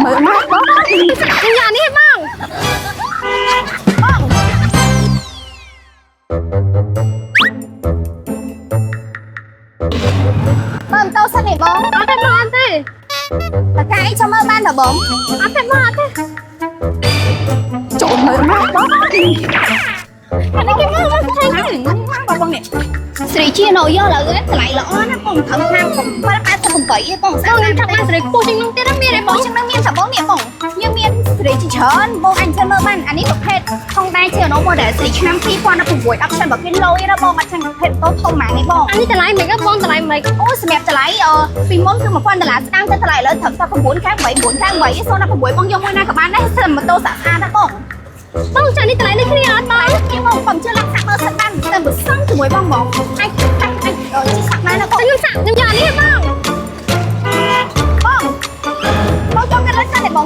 មើលមកបងយ៉ានេះបងបងតោសិននេះបងអត់ទេបងអត់ទេតើកាយចាំមើលបានតើបងអត់ទេបងអត់ទេចូលមើលមកបងអានេះគេមើលមកថៃបងនេះស្រីជានៅយកឡើយថ្លៃល្អណាបងថឹងខាង788ឯងបងស្អាតណាស់ស្រីពោះជាងនោះទៀតមានឯងបងជាងនោះមានតែបងនេះបងយើងមានស្រីជាច្រើនបងអញទៅមើលបានអានេះប្រភេទផងដែរជានៅ model ស្រីឆ្នាំ2016 option បើគេលុយណាបងអត់ចឹងប្រភេទតូធំហ្មងនេះបងអានេះតម្លៃមិនក៏បងតម្លៃមិនអូសម្រាប់តម្លៃពីមុនគឺ$1000ស្ដាងទៅតម្លៃលើត្រឹមតែ9ខាង8 4ខាង8 016បងយកមួយណាក៏បានដែរស្រាប់ម៉ូតូស្អាតណាបងបងចានេះតម្លៃនេះគ្នាអត់បងខ្ញុំបងជឿឡើងសាក់មើលសិនបានតែបើសឹងជាមួយបងអាចតាំងអាចជីសាក់ដែរណាបងខ្ញុំសាក់ខ្ញុំយកនេះបងចង់កាន់លើសិនទេបង